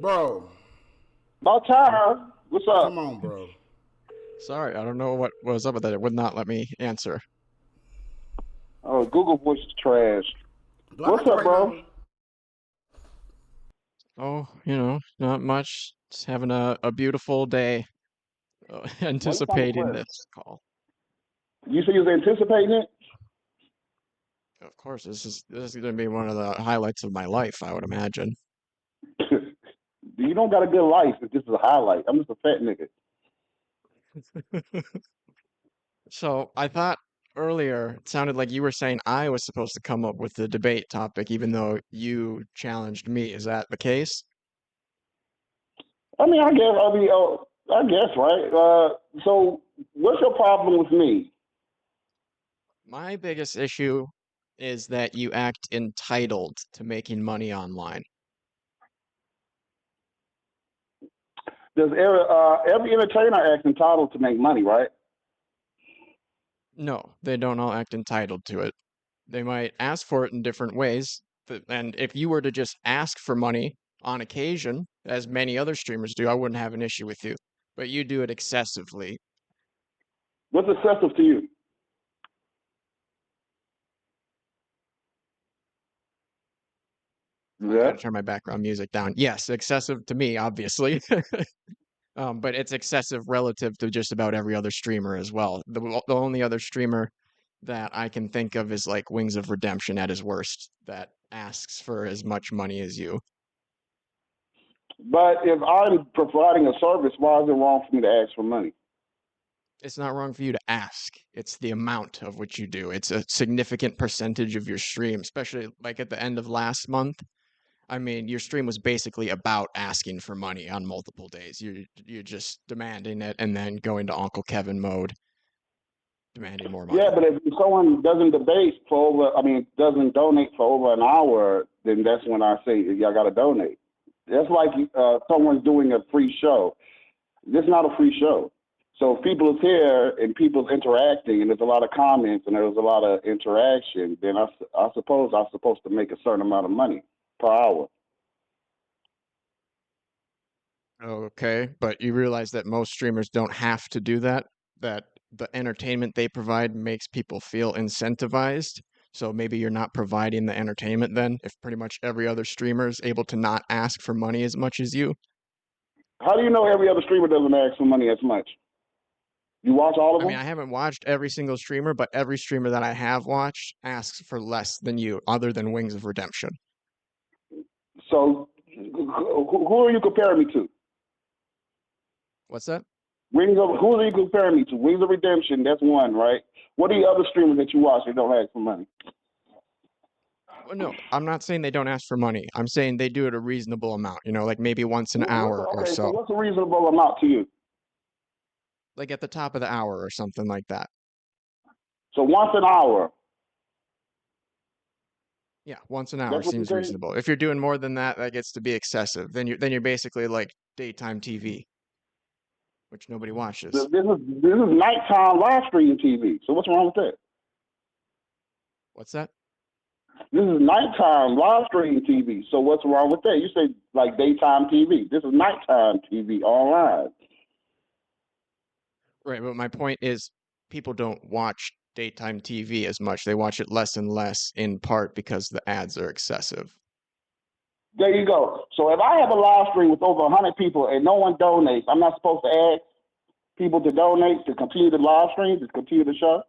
Bro, About time. What's come up? on, bro. Sorry, I don't know what was up with that. It would not let me answer. Oh, Google Voice is trash. Do I got What's the up, right bro? number? Oh, not much. Just having a beautiful day, Why you sound anticipating depressed? this call. You say you was anticipating it? Of course, this is going to be one of the highlights of my life, I would imagine. You don't got a good life. It's just a highlight. I'm just a fat nigga. So I thought earlier it sounded like you were saying I was supposed to come up with the debate topic, even though you challenged me. Is that the case? I mean, I guess, right? So what's your problem with me? My biggest issue is that you act entitled to making money online. Does every entertainer act entitled to make money, right? No, they don't all act entitled to it. They might ask for it in different ways. And if you were to just ask for money on occasion, as many other streamers do, I wouldn't have an issue with you. But you do it excessively. What's excessive to you? I Yeah. gotta turn my background music down. Yes, excessive to me, obviously. But it's excessive relative to just about every other streamer as well. The only other streamer that I can think of is like Wings of Redemption at his worst, that asks for as much money as you. But if I'm providing a service, why is it wrong for me to ask for money? It's not wrong for you to ask. It's the amount of what you do. It's a significant percentage of your stream, especially like at the end of last month. I mean, your stream was basically about asking for money on multiple days. You're just demanding it and then going to Uncle Kevin mode, demanding more Yeah, money. but if someone doesn't debate for doesn't donate for over an hour, then that's when I say y'all got to donate. That's like someone's doing a free show. This is not a free show. So if people's here and people's interacting and there's a lot of comments and there's a lot of interaction, then I suppose I'm supposed to make a certain amount of money per hour. Okay, but you realize that most streamers don't have to do that, that the entertainment they provide makes people feel incentivized. So maybe you're not providing the entertainment then, if pretty much every other streamer is able to not ask for money as much as you. How do you know every other streamer doesn't ask for money as much? You watch all of I mean, them? I haven't watched every single streamer, but every streamer that I have watched asks for less than you, other than Wings of Redemption. So who are you comparing me to? What's that? Who are you comparing me to? Wings of Redemption, that's one, right? What are the other streamers that you watch that don't ask for money? Well, no, I'm not saying they don't ask for money. I'm saying they do it a reasonable amount, like maybe once an hour or Okay, so so, what's a reasonable amount to you? like at the top of the hour or something like that. So once an hour, Yeah, once an hour that's what you're seems saying? reasonable. If you're doing more than that, that gets to be excessive. Then you're basically like daytime TV, which nobody watches. This is nighttime live stream TV. So what's wrong with that? What's that? This is nighttime live stream TV. So what's wrong with that? You say like daytime TV. This is nighttime TV online. Right, but my point is people don't watch daytime TV as much. They watch it less and less in part because the ads are excessive. There you go. So if I have a live stream with over 100 people and no one donates, I'm not supposed to ask people to donate to continue the live stream, to continue the show?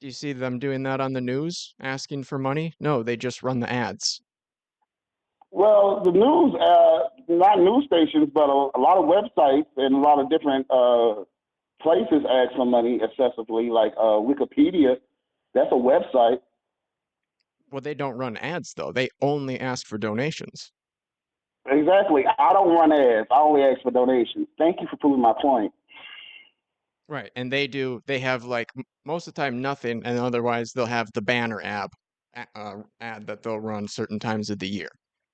Do you see them doing that on the news, asking for money? No, they just run the ads. Well, the news, not news stations, but a lot of websites and a lot of different places ask for money excessively, like Wikipedia. That's a website. Well, they don't run ads though. They only ask for donations. Exactly. I don't run ads. I only ask for donations. Thank you for proving my point. Right, and they have like most of the time nothing, and otherwise they'll have the banner ad that they'll run certain times of the year.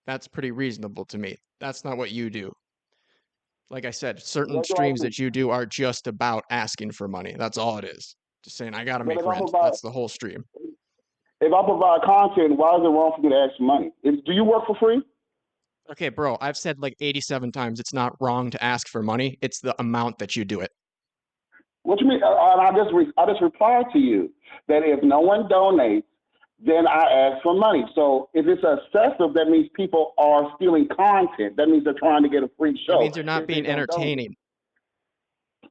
That's pretty reasonable to me. That's not what you do. Like I said, certain What do I streams do? that you do are just about asking for money. That's all it is. Just saying, I gotta But make rent. That's the whole stream. if I provide content, why is it wrong for me to ask for money? Do you work for free? Okay, bro, I've said like 87 times it's not wrong to ask for money. It's the amount that you do it. What you mean? And I just replied to you that if no one donates, then I ask for money. So if it's excessive, that means people are stealing content. That means they're trying to get a free It show means you're not if they being don't donate. entertaining.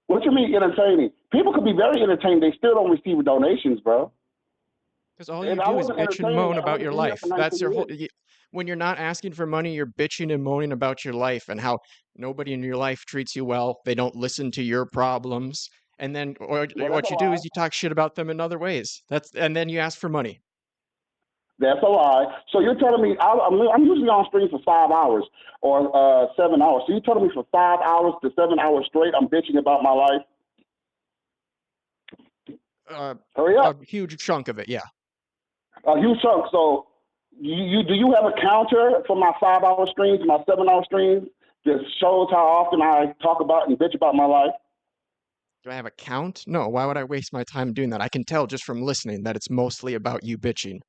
What you mean entertaining? People could be very entertained. They still don't receive donations, bro. Because all you If I do is wasn't bitch and entertaining, moan I about wouldn't your be here life. for That's 19 your whole. years. When you're not asking for money, you're bitching and moaning about your life and how nobody in your life treats you well. They don't listen to your problems. And then Well, that's what a you do lie. is you talk shit about them in other ways. And then you ask for money. That's a lie. So you're telling me I'm usually on stream for 5 hours or 7 hours. So you're telling me for 5 hours to 7 hours straight, I'm bitching about my life? Hurry A up. huge chunk of it, yeah. A huge chunk. So you do you have a counter for my 5 hour streams, my 7 hour streams that shows how often I talk about and bitch about my life? Do I have a count? No, why would I waste my time doing that? I can tell just from listening that it's mostly about you bitching.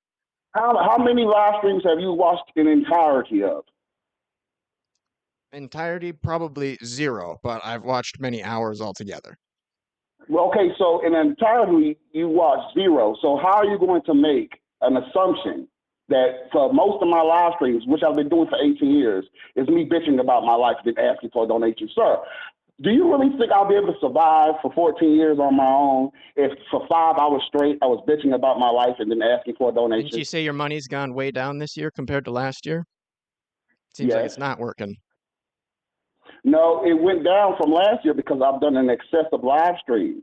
How many live streams have you watched in entirety of? Entirety, probably zero, but I've watched many hours altogether. Well, okay, so in entirety you watch zero. So how are you going to make an assumption that for most of my live streams, which I've been doing for 18 years, is me bitching about my life and asking for a donation? Sir, do you really think I'll be able to survive for 14 years on my own if for 5 hours straight I was bitching about my life and then asking for a Didn't donation? you say your money's gone way down this year compared to last year? Seems like Yes. it's not working. No, it went down from last year because I've done an excess of live streams.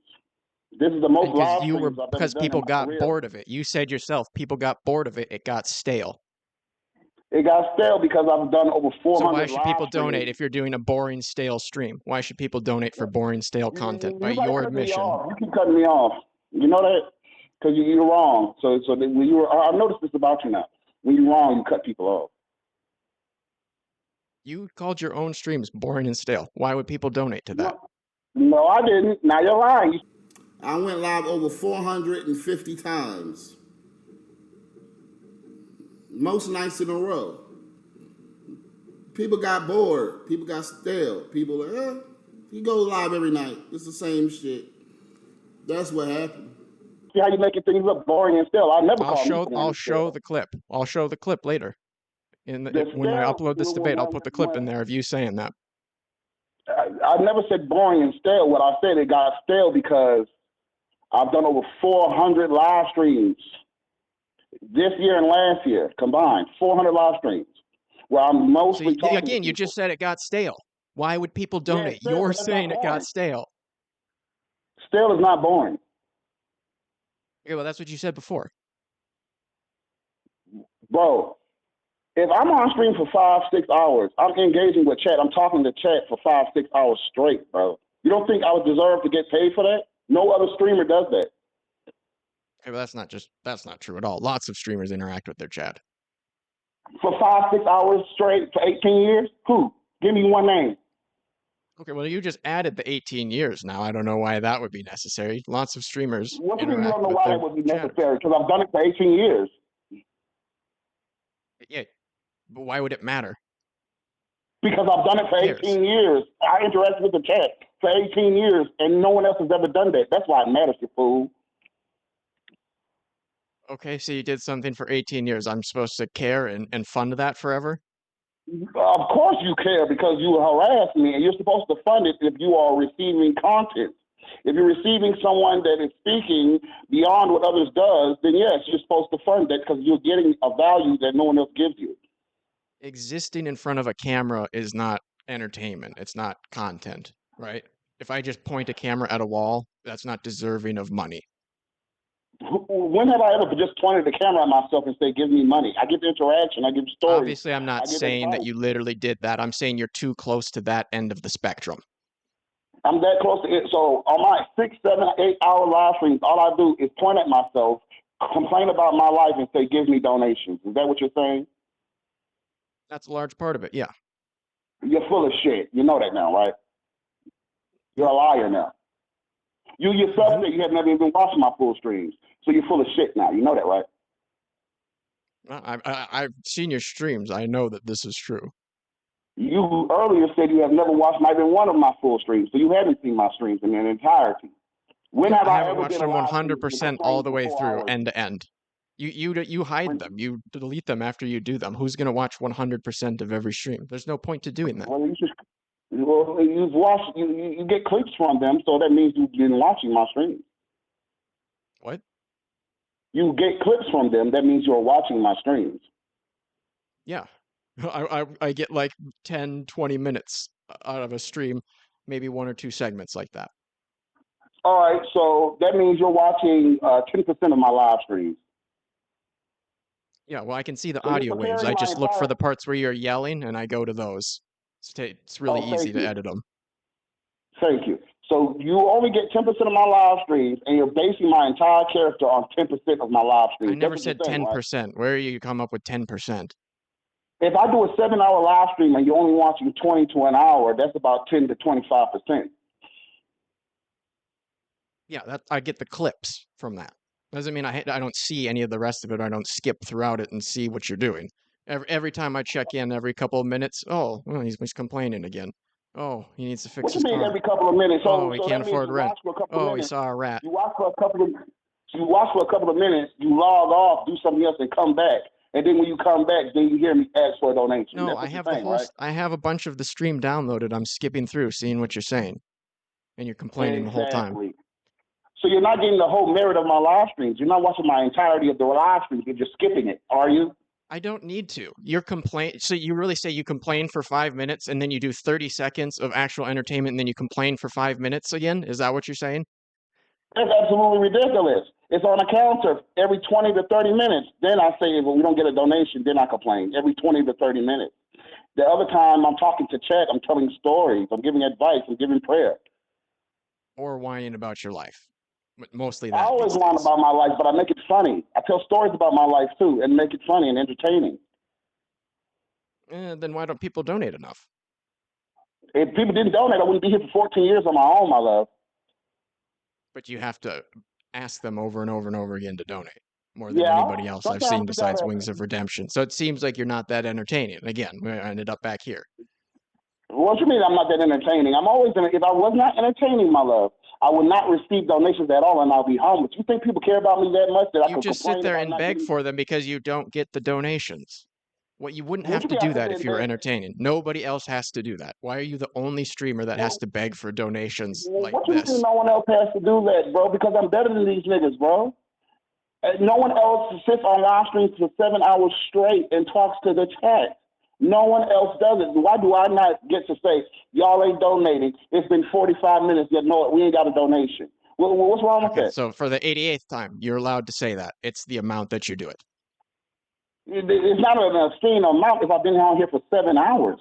This is the most And because live streams I've ever because done in people my got career. bored of it. You said yourself, people got bored of it. It got stale. It got stale because I've done over So why 400 should live people donate streams. if you're doing a boring, stale stream? Why should people donate for boring, stale content? By You like your cutting me admission, off. You keep cutting me off. You know that? Because you're wrong. So when you were, I noticed this about you now. When you're wrong, you cut people off. you called your own streams boring and stale. Why would people donate to that? No, I didn't. Now you're lying. I went live over 450 times, most nights in a row. People got bored. People got stale. People like, you go live every night. It's the same shit. That's what happened. See how you're making things look boring and stale. I never called me boring I'll and show stale. the clip. I'll show the clip later. When I Stale, upload this debate, I'll put the clip in there of you saying that. I never said boring and stale. What I said, it got stale because I've done over 400 live streams this year and last year combined. 400 live streams where I'm mostly talking Again, to you people. just said it got stale. Why would people Yeah, donate? it's stale, You're but that's not saying it got boring. stale. Stale is not boring. Okay, well, that's what you said before. Bro, if I'm on stream for 5-6 hours, I'm engaging with chat. I'm talking to chat for 5-6 hours straight, bro. You don't think I would deserve to get paid for that? No other streamer does that. Okay, well, that's not true at all. Lots of streamers interact with their chat. For 5-6 hours straight for 18 years? Who? Give me one name. Okay, well, you just added the 18 years now. I don't know why that would be necessary. Lots of streamers What do you mean you don't interact know with why their that would be chatters. necessary? Because I've done it for 18 years. Yeah, but why would it matter? Because I've done it for 18 years. I interacted with the chat for 18 years, and no one else has ever done that. That's why it matters, you fool. Okay, so you did something for 18 years. I'm supposed to care and fund that forever? Of course you care because you harassed me, and you're supposed to fund it if you are receiving content. If you're receiving someone that is speaking beyond what others does, then yes, you're supposed to fund that because you're getting a value that no one else gives you. Existing in front of a camera is not entertainment. It's not content, right? If I just point a camera at a wall, that's not deserving of money. When have I ever just pointed the camera at myself and say, give me money? I give interaction. I give stories. Obviously, I'm not saying that you literally did that. I'm saying you're too close to that end of the spectrum. I'm that close to it. So on my 6, 7, 8 hour live streams, all I do is point at myself, complain about my life, and say, give me donations. Is that what you're saying? That's a large part of it, yeah. You're full of shit. You know that now, right? You're a liar now. You yourself say you have never even watched my full streams. So you're full of shit now. You know that, right? I've seen your streams. I know that this is true. You earlier said you have never watched not even one of my full streams, so you haven't seen my streams in their entirety. When Yeah, have I I haven't ever watched been a them live stream and 100% all complained the for way 4 through, hours? end to end. You hide When, them. You delete them after you do them. Who's gonna watch 100% of every stream? There's no point to doing that. well, you've watched, you get clicks from them, so that means you've been watching my streams. What? You get clips from them, that means you're watching my streams. Yeah. I get like 10, 20 minutes out of a stream, maybe 1 or 2 segments like that. All right, so that means you're watching 10% of my live streams. Yeah, well, I can see the So you're audio waves. comparing I my just look for entire. the parts where you're yelling, and I go to those. It's really Oh, easy thank to you. edit them. Thank you. So you only get 10% of my live streams, and you're basing my entire character on 10% of my live streams. I never That's what said you're saying, 10%. right? Where you come up with 10%? If I do a 7-hour live stream and you're only watching 20 to an hour, that's about 10 to 25%. Yeah, that I get the clips from that. Doesn't mean I don't see any of the rest of it. I don't skip throughout it and see what you're doing. Every time I check in, every couple of minutes, oh, well, he's complaining again. Oh, he needs to fix What you his mean car. every couple of minutes? Oh, So, he so can't that means afford you rent. watch for a couple Oh, of he minutes. saw a rat. You watch for a couple of minutes, you log off, do something else, and come back. And then when you come back, then you hear me ask for a donation. No, That's I what you're have the saying, whole. right? I have a bunch of the stream downloaded. I'm skipping through, seeing what you're saying, and you're complaining the whole time. Exactly. So you're not getting the whole merit of my live streams. You're not watching my entirety of the live streams. You're just skipping it, are you? I don't need to. You're So you really say you complain for 5 minutes and then you do 30 seconds of actual entertainment and then you complain for 5 minutes again? Is that what you're saying? That's absolutely ridiculous. It's on a counter every 20 to 30 minutes. Then I say, well, we don't get a donation. Then I complain every 20 to 30 minutes. The other time I'm talking to chat, I'm telling stories, I'm giving advice, I'm giving prayer. Or whining about your life. Mostly I that. always these whine days. about my life, but I make it funny. I tell stories about my life too and make it funny and entertaining. Then why don't people donate enough? If people didn't donate, I wouldn't be here for 14 years on my own, my love. But you have to ask them over and over and over again to donate. More than Yeah, anybody else I've sometimes seen you besides gotta. Wings of Redemption. So it seems like you're not that entertaining. Again, we ended up back here. What you mean I'm not that entertaining? I'm always if I was not entertaining, my love, I would not receive donations at all, and I'll be homeless. You think people care about me that much that I You could just complain sit there about and not beg getting? for them because you don't get the donations. What you wouldn't What have you to mean I do sit that there if and you were beg? entertaining. Nobody else has to do that. Why are you the only streamer that has to beg for donations like What you mean this? no one else has to do that, bro? Because I'm better than these niggas, bro. No one else sits on live streams for 7 hours straight and talks to the chat. No one else does it. Why do I not get to say, y'all ain't donating? It's been 45 minutes, yet no, we ain't got a donation. What's wrong with Okay, that? so for the 88th time, you're allowed to say that. It's the amount that you do it. It's not an obscene amount if I've been out here for 7 hours.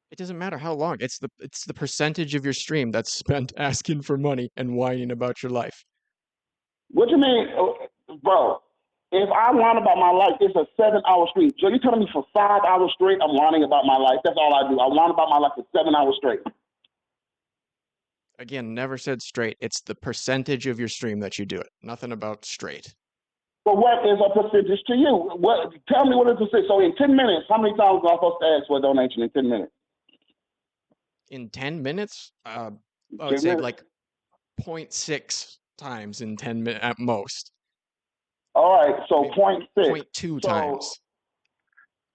It doesn't matter how long. It's the percentage of your stream that's spent asking for money and whining about your life. What you mean, bro? If I whine about my life, it's a 7-hour stream. So you're telling me for 5 hours straight, I'm whining about my life? That's all I do. I whine about my life for 7 hours straight. Again, never said straight. It's the percentage of your stream that you do it. Nothing about straight. But what is a percentage to you? What? Tell me what is a percentage. So in 10 minutes, how many times am I supposed to ask for a donation in 10 minutes? In 10 minutes, I would 10 say minutes? like 0.6 times in 10 minutes at most. All right, so Maybe 0.6. 0.2 So, times.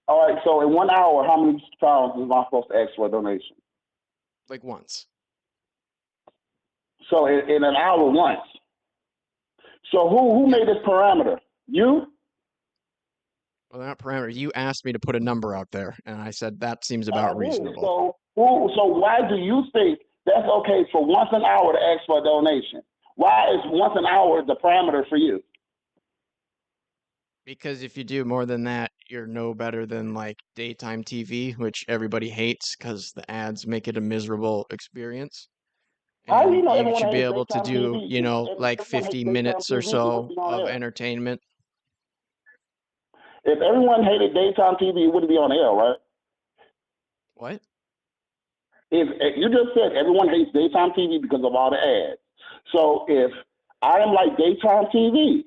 all right, so in 1 hour, how many times am I supposed to ask for a donation? Like once. So in an hour, once. So who made this parameter? You? Well, not parameter. You asked me to put a number out there, and I said that seems I about did. reasonable. So why do you think that's okay for once an hour to ask for a donation? Why is once an hour the parameter for you? Because if you do more than that, you're no better than like daytime TV, which everybody hates because the ads make it a miserable experience. How do you And know you everyone should be hates able to daytime do, TV? like Everyone 50 hates daytime minutes or TV. It wouldn't so be on of air. entertainment. If everyone hated daytime TV, it wouldn't be on air, right? What? If you just said everyone hates daytime TV because of all the ads. So if I am like daytime TV,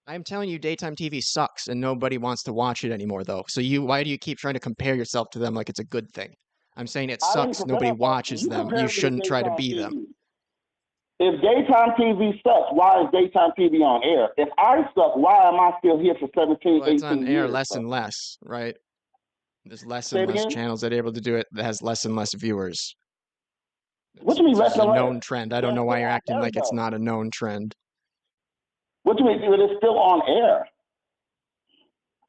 I'm telling you, daytime TV sucks and nobody wants to watch it anymore, though. So why do you keep trying to compare yourself to them like it's a good thing? I'm saying it I didn't sucks. compare Nobody myself. watches You them. You compared me to shouldn't try to daytime be them. TV. If daytime TV sucks, why is daytime TV on air? If I suck, why am I still here for 17, Well, it's on 18 air years? less Bro? and less, right? There's less Say and it less again? channels that are able to do it that has less and less viewers. What It's do you mean less just a and less? known trend. I don't They're know why still you're on acting air, like it's though. not a known trend. What do you mean? It's still on air.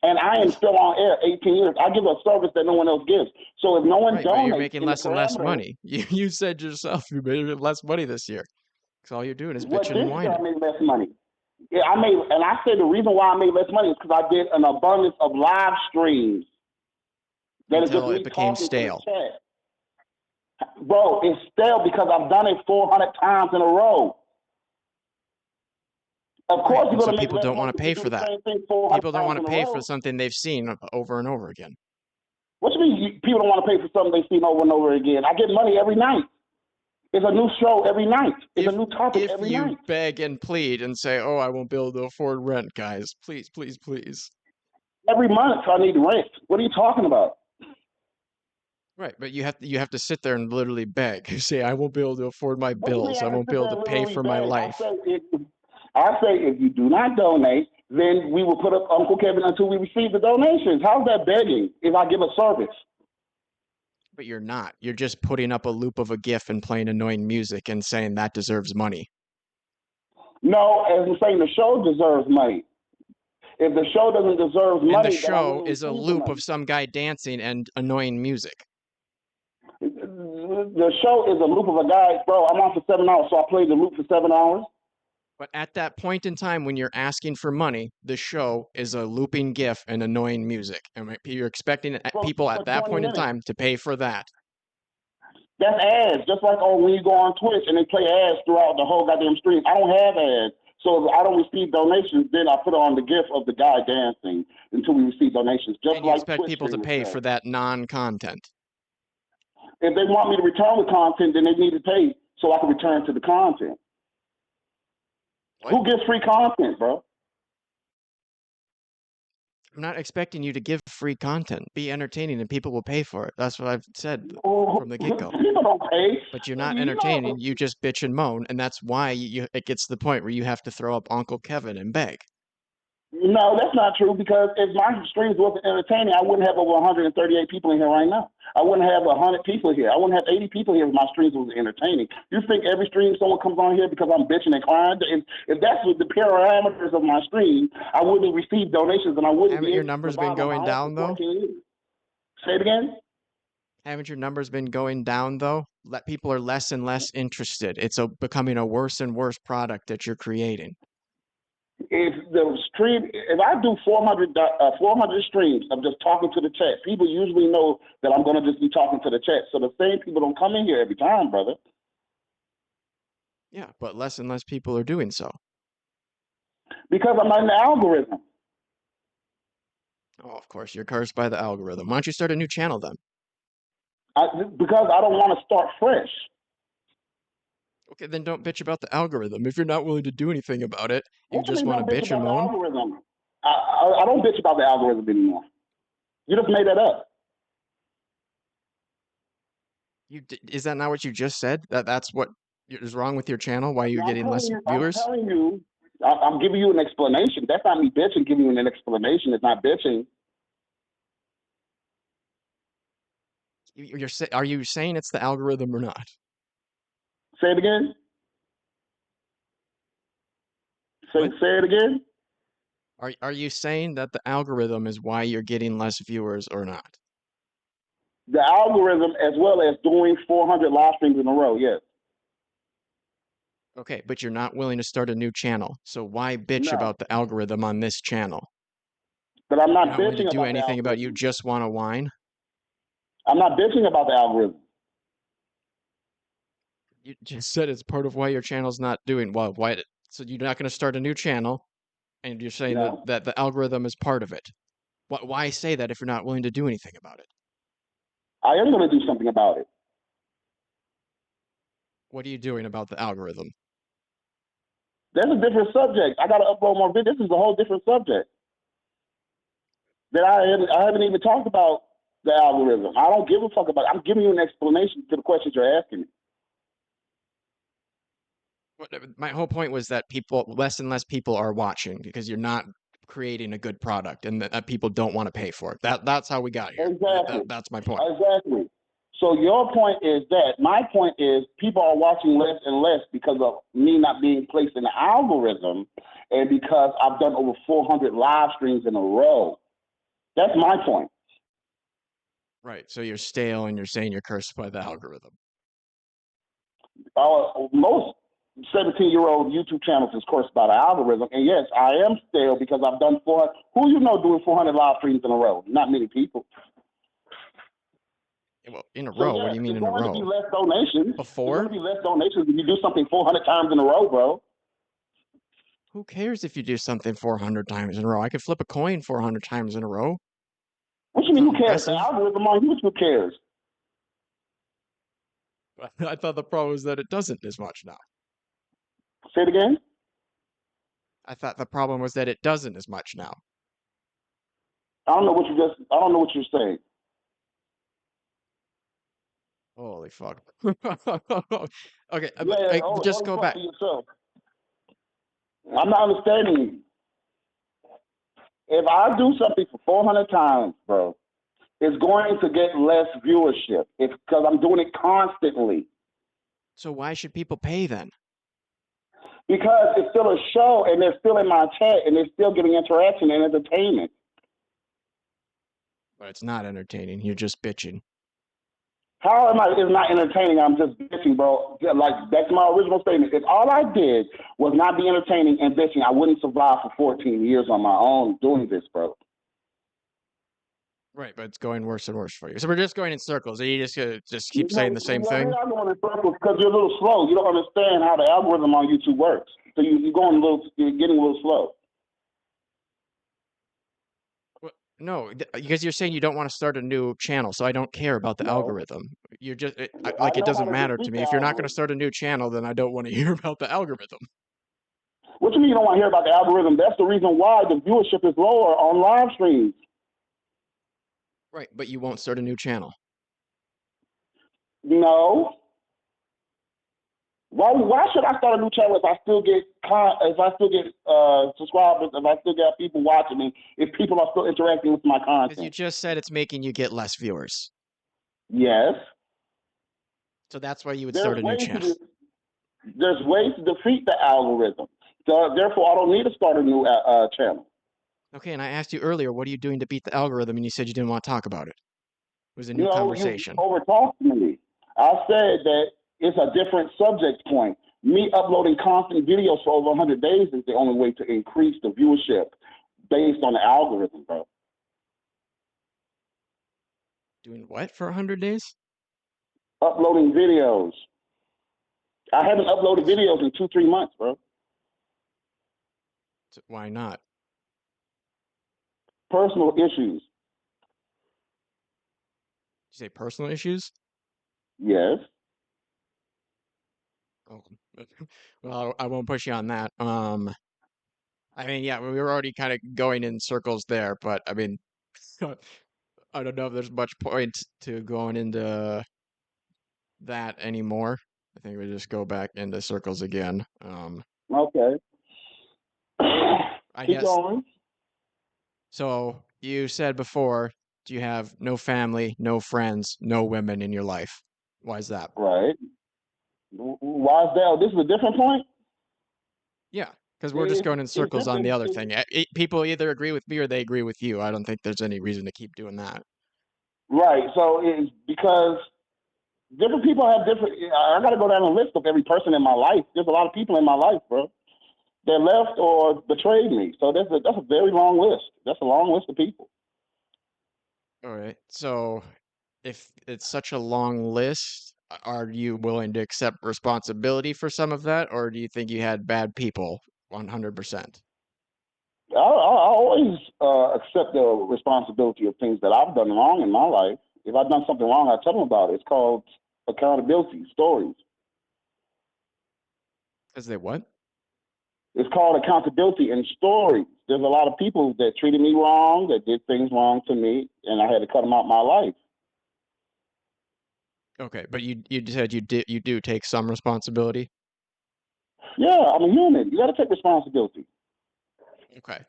And I am still on air 18 years. I give a service that no one else gives. So if no one Right, but you're donates making in the less and less parameters, money. You said yourself you made less money this year. Because all you're doing is what bitching this and year I whining. made less money. Yeah, and I say the reason why I made less money is because I did an abundance of live streams. That is just Until it me became talking to the stale. chat. Bro, it's stale because I've done it 400 times in a row. Of course, Right, you're and going so to make people less don't want money to if you pay do for the that. same thing 400 People don't times want to in a pay for row. something they've seen over and over again. What you mean people don't want to pay for something they've seen over and over again? I get money every night. It's a new show every night. It's a new topic If every you night. beg and plead and say, "Oh, I won't be able to afford rent, guys. Please, please, please." Every month I need rent. What are you talking about? Right, but you have to sit there and literally beg. You say, "I won't be able to afford my What do you mean bills. I I have to won't be sit able there to and pay literally for my beg? life." I say if you do not donate, then we will put up Uncle Kevin until we receive the donations. How's that begging if I give a service? But you're not. You're just putting up a loop of a GIF and playing annoying music and saying that deserves money. No, as I'm saying, the show deserves money. If the show doesn't deserve And the money, then I show wouldn't is a receive the loop money. of some guy dancing and annoying music. The show is a loop of a guy, bro. I'm on for 7 hours, so I played the loop for 7 hours. But at that point in time when you're asking for money, the show is a looping GIF and annoying music. And you're expecting people For at that 20 point in minutes. time to pay for that. That's ads, just like when you go on Twitch and they play ads throughout the whole goddamn stream. I don't have ads. So if I don't receive donations, then I put on the GIF of the guy dancing until we receive donations, just And you like expect Twitch people to streamers pay do. for that non-content. If they want me to return the content, then they need to pay so I can return to the content. What? Who gets free content, bro? I'm not expecting you to give free content. Be entertaining and people will pay for it. That's what I've said from the get-go. People don't pay. But you're not You know, entertaining. You just bitch and moan, and that's why it gets to the point where you have to throw up Uncle Kevin and beg. no, that's not true because if my streams wasn't entertaining, I wouldn't have over 138 people in here right now. I wouldn't have 100 people here. I wouldn't have 80 people here if my streams was entertaining. You think every stream someone comes on here because I'm bitching and crying? If that's what the parameters of my stream, I wouldn't receive donations and I wouldn't Haven't be your able to numbers been survive on going my own down, for though? 14 years. Say it again? Haven't your numbers been going down, though? People are less and less interested. It's becoming a worse and worse product that you're creating. If I do 400 streams of just talking to the chat, people usually know that I'm going to just be talking to the chat. So the same people don't come in here every time, brother. Yeah, but less and less people are doing so. Because I'm in the algorithm. Oh, of course, you're cursed by the algorithm. Why don't you start a new channel then? Because I don't want to start fresh. Okay, then don't bitch about the algorithm. If you're not willing to do anything about it, you What you just mean want to don't bitch bitch and about the moan. algorithm? I don't bitch about the algorithm anymore. You just made that up. Is that not what you just said? That's what is wrong with your channel? Why you're I'm getting less viewers? telling you, I'm giving you an explanation. That's not me bitching, giving you an explanation. It's not bitching. Are you saying it's the algorithm or not? Say it again. Say it again. Are you saying that the algorithm is why you're getting less viewers or not? The algorithm, as well as doing 400 live streams in a row, yes. Okay, but you're not willing to start a new channel. So why bitch No. about the algorithm on this channel? But I'm You're not not willing to bitching do about the anything about you algorithm. just want to whine? I'm not bitching about the algorithm. You just said it's part of why your channel's not doing well. So you're not going to start a new channel, and you're saying No. that the algorithm is part of it. Why say that if you're not willing to do anything about it? I am going to do something about it. What are you doing about the algorithm? That's a different subject. I got to upload more videos. This is a whole different subject that I haven't even talked about the algorithm. I don't give a fuck about it. I'm giving you an explanation to the questions you're asking me. My whole point was that less and less people are watching because you're not creating a good product, and that people don't want to pay for it. That's how we got here. Exactly. That's my point. Exactly. So your point is that. My point is people are watching less and less because of me not being placed in the algorithm, and because I've done over 400 live streams in a row. That's my point. Right. So you're stale, and you're saying you're cursed by the algorithm. Most 17-year-old YouTube channels is cursed by the algorithm, and yes, I am stale because I've done 400. Who you know doing 400 live streams in a row? Not many people. Well, in a row? Yes, What do you mean in a row? There's going to be less donations. Before? There's going to be less donations if you do something 400 times in a row, bro. Who cares if you do something 400 times in a row? I could flip a coin 400 times in a row. What you mean, who cares? Impressive. The algorithm on YouTube cares. I thought the problem was that it doesn't as much now. Say it again? I thought the problem was that it doesn't as much now. I don't know what you're saying. Holy fuck. Okay, just go back. I'm not understanding you. If I do something for 400 times, bro, it's going to get less viewership. It's because I'm doing it constantly. So why should people pay then? Because it's still a show, and they're still in my chat, and they're still getting interaction and entertainment. But it's not entertaining. You're just bitching. How am I? It's not entertaining. I'm just bitching, bro. Like, that's my original statement. If all I did was not be entertaining and bitching, I wouldn't survive for 14 years on my own doing this, bro. Right, but it's going worse and worse for you. So we're just going in circles. Are you just keep saying the same thing? I'm going in circles because you're a little slow. You don't understand how the algorithm on YouTube works. So you're getting a little slow. No, because you're saying you don't want to start a new channel, so I don't care about the algorithm. You're just it doesn't matter to me. If you're not going to start a new channel, then I don't want to hear about the algorithm. What you mean you don't want to hear about the algorithm? That's the reason why the viewership is lower on live streams. Right, but you won't start a new channel. No. Why should I start a new channel if I still get subscribers, if I still get people watching me, if people are still interacting with my content? Because you just said it's making you get less viewers. Yes. So that's why you would start a new channel. There's ways to defeat the algorithm. So therefore, I don't need to start a new channel. Okay, and I asked you earlier, what are you doing to beat the algorithm? And you said you didn't want to talk about it. It was a new conversation. You over-talked me. I said that it's a different subject point. Me uploading constant videos for over 100 days is the only way to increase the viewership based on the algorithm, bro. Doing what for 100 days? Uploading videos. I haven't uploaded videos in 2-3 months, bro. So why not? Personal issues. Did you say personal issues? Yes. Oh, well, I won't push you on that. I mean, yeah, we were already kind of going in circles there, but I mean, I don't know if there's much point to going into that anymore. I think we just go back into circles again. Okay. I Keep guess. going. So you said before, you have no family, no friends, no women in your life. Why is that? Right. Why is that? This is a different point? Yeah, because we're just going in circles on the other thing. People either agree with me or they agree with you. I don't think there's any reason to keep doing that. Right. So it's because different people have different. I got to go down a list of every person in my life. There's a lot of people in my life, bro. They left or betrayed me. So that's a very long list. That's a long list of people. All right. So if it's such a long list, are you willing to accept responsibility for some of that, or do you think you had bad people 100%? I always accept the responsibility of things that I've done wrong in my life. If I've done something wrong, I tell them about it. It's called accountability, stories. Because they what? It's called accountability and stories. There's a lot of people that treated me wrong, that did things wrong to me, and I had to cut them out my life. Okay, but you said you do take some responsibility. Yeah, I'm a human. You got to take responsibility. Okay.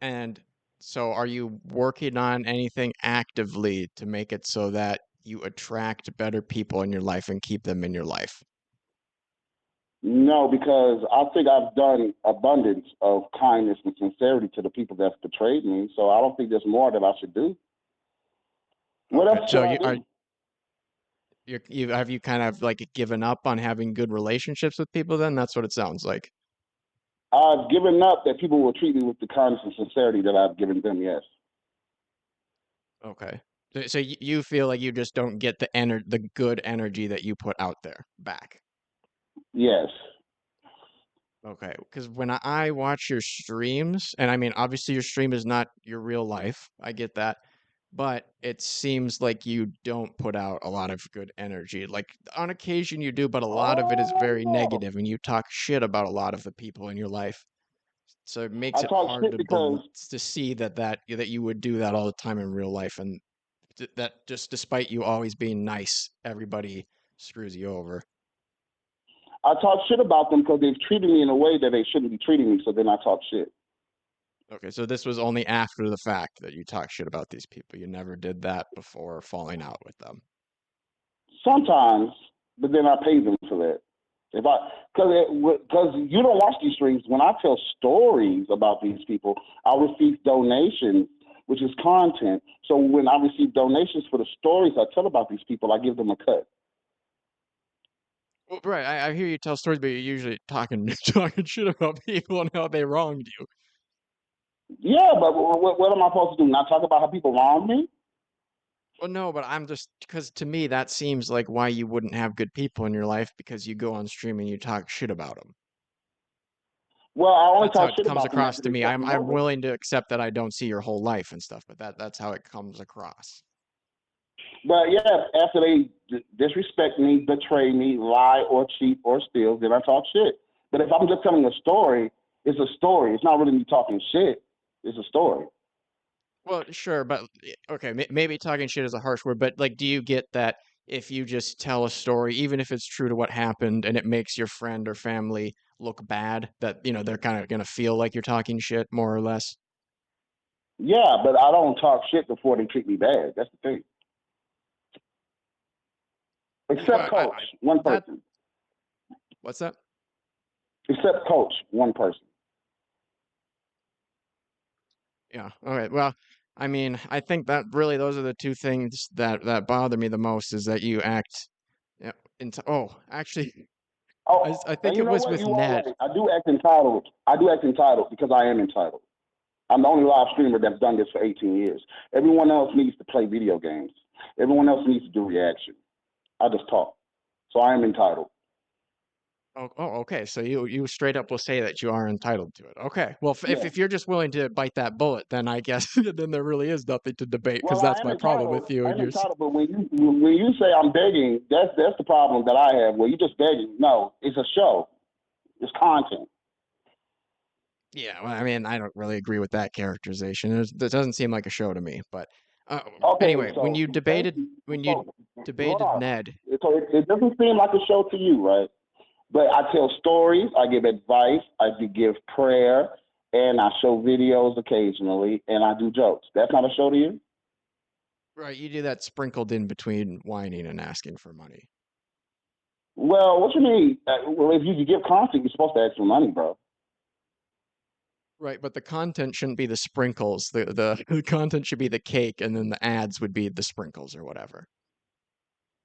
And so are you working on anything actively to make it so that you attract better people in your life and keep them in your life? No, because I think I've done abundance of kindness and sincerity to the people that's betrayed me. So I don't think there's more that I should do. What Okay. else should So I you are do? you have you kind of like given up on having good relationships with people then? That's what it sounds like. I've given up that people will treat me with the kindness and sincerity that I've given them. Yes. Okay. So you feel like you just don't get the good energy that you put out there back. Yes. Okay, because when I watch your streams, and I mean, obviously your stream is not your real life, I get that, but it seems like you don't put out a lot of good energy. Like on occasion you do, but a lot of it is very Oh, negative, and you talk shit about a lot of the people in your life. So it I makes it talk hard shit because to see that you would do that all the time in real life, and that just despite you always being nice, everybody screws you over. I talk shit about them because they've treated me in a way that they shouldn't be treating me. So then I talk shit. Okay, so this was only after the fact that you talk shit about these people. You never did that before falling out with them. Sometimes, but then I pay them for that. If I, because you don't watch these streams. When I tell stories about these people, I receive donations, which is content. So when I receive donations for the stories I tell about these people, I give them a cut. Well, right, I hear you tell stories, but you're usually talking talking shit about people and how they wronged you. Yeah, but what am I supposed to do? Not talk about how people wrong me? Well, no, but I'm just because to me that seems like why you wouldn't have good people in your life because you go on stream and you talk shit about them. Well, I only That's how talk it shit comes about them across after to they me. fuck me I'm over. willing to accept that I don't see your whole life and stuff, but that's how it comes across. But yeah, after they disrespect me, betray me, lie or cheat or steal, then I talk shit. But if I'm just telling a story, it's a story. It's not really me talking shit. It's a story. Well, sure, but okay, maybe talking shit is a harsh word, but like, do you get that if you just tell a story, even if it's true to what happened, and it makes your friend or family look bad, that they're kind of gonna feel like you're talking shit, more or less? Yeah, but I don't talk shit before they treat me bad. That's the thing. Except Well, coach, one that person. what's that? Except coach, one person. Yeah. All right. Well, I mean, I think that really those are the two things that bother me the most is that you act. Yeah. Into actually, I Oh, and think you it know was what? with You are Ned. right. I do act entitled. I do act entitled because I am entitled. I'm the only live streamer that's done this for 18 years. Everyone else needs to play video games. Everyone else needs to do reaction. I just talk. So I am entitled. Okay. So you straight up will say that you are entitled to it. Okay. Well, if Yeah. if you're just willing to bite that bullet, then I guess then there really is nothing to debate because Well, I that's am my problem with entitled. you I and am your. entitled, but when you say I'm begging, that's the problem that I have. Where you just begging. No, it's a show. It's content. Yeah. Well, I mean, I don't really agree with that characterization. That doesn't seem like a show to me. But Okay, anyway, so thank you. when you So hold debated on. Ned. So it doesn't seem like a show to you, right? But I tell stories, I give advice, I do give prayer, and I show videos occasionally, and I do jokes. That's not a show to you? Right, you do that sprinkled in between whining and asking for money. Well, what you mean? Well, if you give content, you're supposed to ask for money, bro. Right, but the content shouldn't be the sprinkles. The content should be the cake, and then the ads would be the sprinkles or whatever.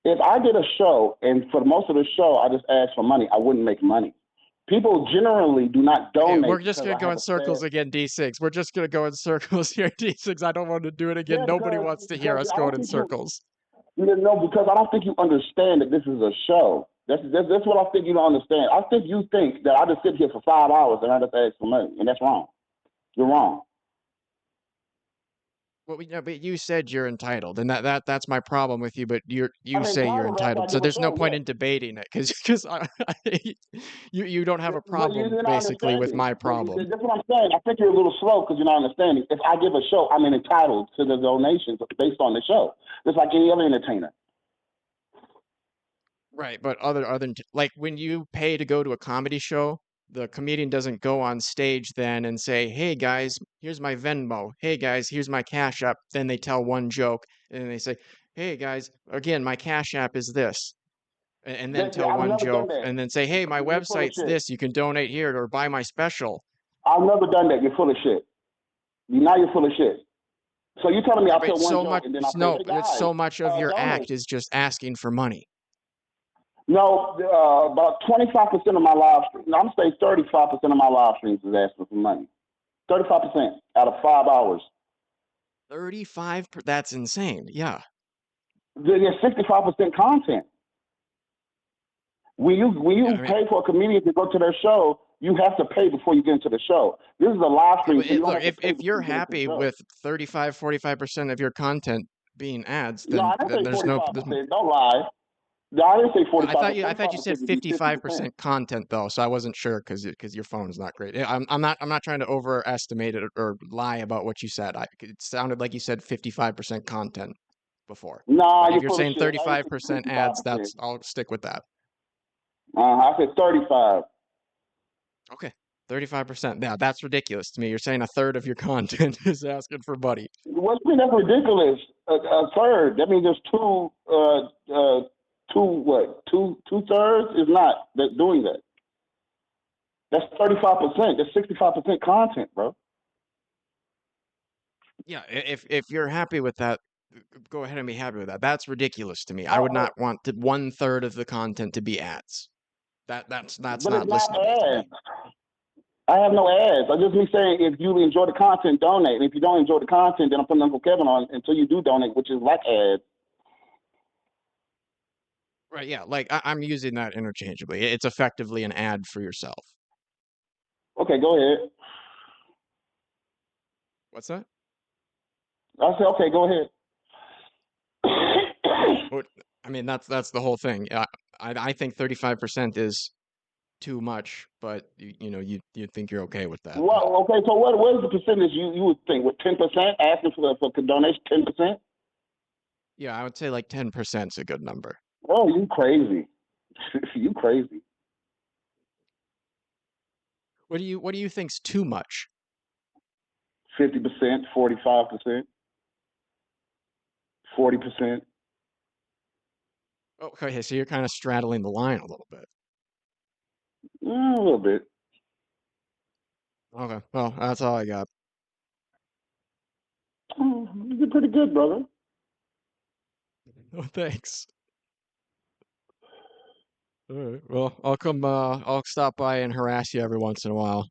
If I did a show, and for most of the show, I just asked for money, I wouldn't make money. People generally do not Okay, we're donate just because gonna I go have in a circles sad. again, D6. We're just gonna go in circles here, D6. I don't want to do it again. Yeah, Nobody wants to hear because us I going don't in think you. circles. No, because I don't think you understand that this is a show. That's what I think you don't understand. I think you think that I just sit here for 5 hours and I just ask for money, and that's wrong. You're wrong. Well, but you said you're entitled, and that's my problem with you. But you I'm say you're entitled after I entitled, so give a there's no show, point yes. in debating it, because you don't have a But you're problem not basically with understanding. my problem. That's what I'm saying. I think you're a little slow because you're not understanding. If I give a show, I'm entitled to the donations based on the show, just like any other entertainer. Right, but other than like when you pay to go to a comedy show, the comedian doesn't go on stage then and say, "Hey guys, here's my Venmo. Hey guys, here's my Cash App." Then they tell one joke and they say, "Hey guys, again, my Cash App is this." And then tell I've one never done joke that. and then say, "Hey, my You're full of website's shit. this. You can donate here or buy my special." I've never done that. You're full of shit. Now you're full of shit. So you're telling me I'll But tell one so joke much and then I'll say, no, hey but it's guys, so much of your donate. act is just asking for money. No, about 25% of my live streams, no, I'm saying 35% of my live streams is asking for money. 35% out of 5 hours. 35, that's insane. Yeah. There's 65% content. When you Yeah, I mean, pay for a comedian to go to their show, you have to pay before you get into the show. This is a live stream, so you don't look, have to pay if before you're you get into the happy show. with 35, 45% of your content being ads, No, then I didn't say there's no. 45%. Don't lie. No, I didn't say 45%. I thought you said 55% content though, so I wasn't sure because your phone is not great. I'm not trying to overestimate it or lie about what you said. It sounded like you said 55% content before, Nah, but if you're you're full of saying shit. I didn't 35% say ads, 55%. I'll stick with that. I said 35. Okay, 35%. Yeah, that's ridiculous to me. You're saying a third of your content is asking for money. What's been that's ridiculous? A third. That means there's two thirds is not that doing that. That's 35%. That's 65% content, bro. Yeah, if you're happy with that, go ahead and be happy with that. That's ridiculous to me. I would not want one third of the content to be ads. That's But not it's not listenable to me. ads. I have no ads. I just be saying if you enjoy the content, donate. And if you don't enjoy the content, then I'm putting Uncle Kevin on until you do donate, which is like ads. Right, yeah, like I'm using that interchangeably. It's effectively an ad for yourself. Okay, go ahead. What's that? I said, okay, go ahead. I mean, that's the whole thing. I think 35% is too much, but you think you're okay with that. Well, okay, so what is the percentage you would think? With 10% asking for donation, 10%? Yeah, I would say like 10% is a good number. Oh, you crazy. You crazy. What do you think's too much? 50%, 45%, 40%. Okay, so you're kind of straddling the line a little bit. A little bit. Okay, well, that's all I got. You did pretty good, brother. Oh, thanks. All right. Well, I'll come. I'll stop by and harass you every once in a while.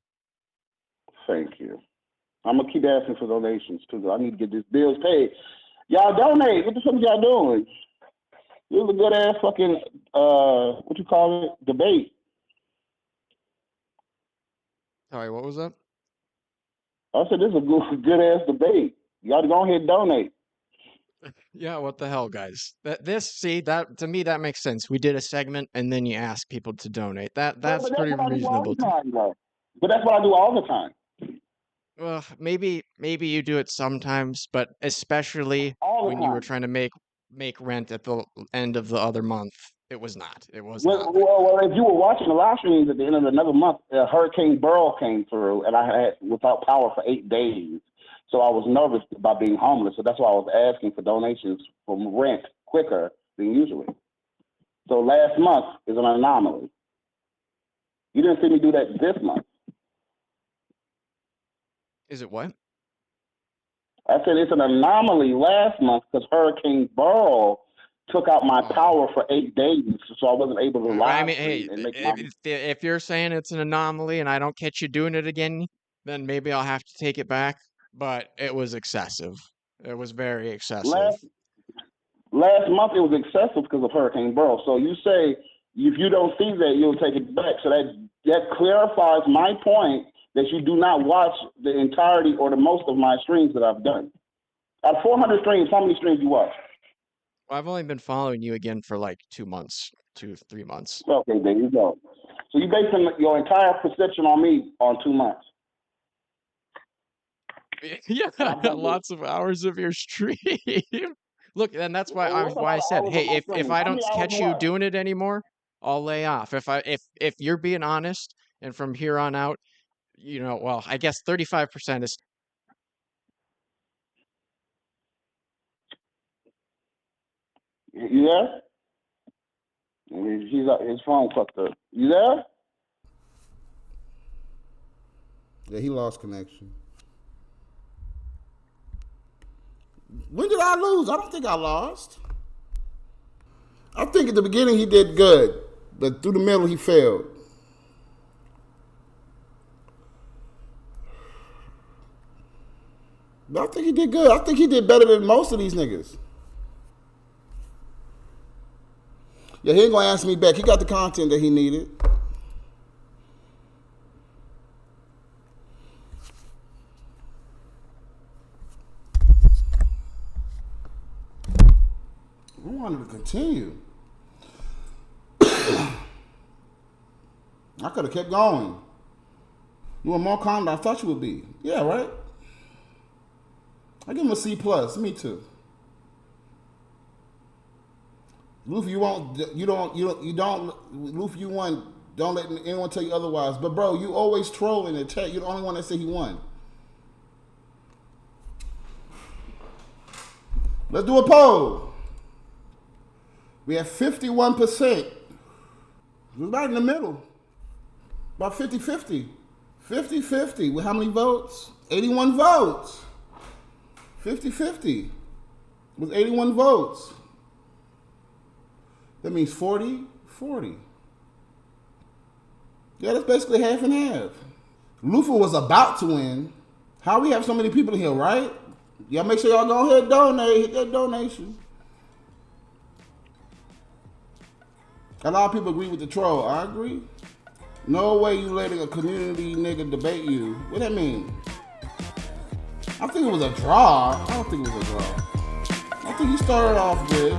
Thank you. I'm gonna keep asking for donations too. I need to get these bills paid. Y'all donate. What the fuck y'all doing? It was a good ass fucking what you call it? Debate. Sorry, what was that? I said this is a good ass debate. Y'all go ahead and donate. Yeah, what the hell, guys? That to me that makes sense. We did a segment and then you ask people to donate. That's pretty reasonable. But that's what I do all the time. Well, maybe you do it sometimes, but especially when you were trying to make rent at the end of the other month, it was not. It was not. Well, if you were watching the live streams at the end of another month, Hurricane Beryl came through, and I had without power for 8 days. So I was nervous about being homeless. So that's why I was asking for donations for rent quicker than usually. So last month is an anomaly. You didn't see me do that this month. Is it what? I said it's an anomaly last month because Hurricane Beryl took out my power for 8 days, so I wasn't able to live. I mean, hey, if you're saying it's an anomaly and I don't catch you doing it again, then maybe I'll have to take it back. But it was excessive. It was very excessive. Last month it was excessive because of Hurricane Beryl. So you say if you don't see that, you'll take it back. So that clarifies my point that you do not watch the entirety or the most of my streams that I've done. Out of 400 streams, how many streams you watch? Well, I've only been following you again for like 2 months, 3 months. Okay, there you go. So you basing your entire perception on me on 2 months. Yeah, lots of hours of your stream. Look, and that's why What's a why I lot of said, hours on hey, my if stream? I How don't many hours catch you you watch? doing it anymore, I'll lay off. If you're being honest, and from here on out, well, I guess 35% is. You there? His phone fucked up. You there? Yeah, he lost connection. When did I lose? I don't think I lost. I think at the beginning he did good, but through the middle he failed. But I think he did good. I think he did better than most of these niggas. Yeah, he ain't gonna answer me back. He got the content that he needed. I wanted to continue. I could have kept going. You were more calm than I thought you would be. Yeah, right? I give him a C plus. Me too. Luffy, Luffy, you won. Don't let anyone tell you otherwise. But bro, you always troll in the chat. You're the only one that said he won. Let's do a poll. We have 51%. We're right in the middle. About 50-50. 50-50. With how many votes? 81 votes. 50-50. With 81 votes. That means 40-40. Yeah, that's basically half and half. Luffy was about to win. How we have so many people in here, right? Y'all make sure y'all go ahead and donate. Hit that donation. A lot of people agree with the troll. I agree. No way you letting a community nigga debate you. What that mean? I think it was a draw. I don't think it was a draw. I think he started off good.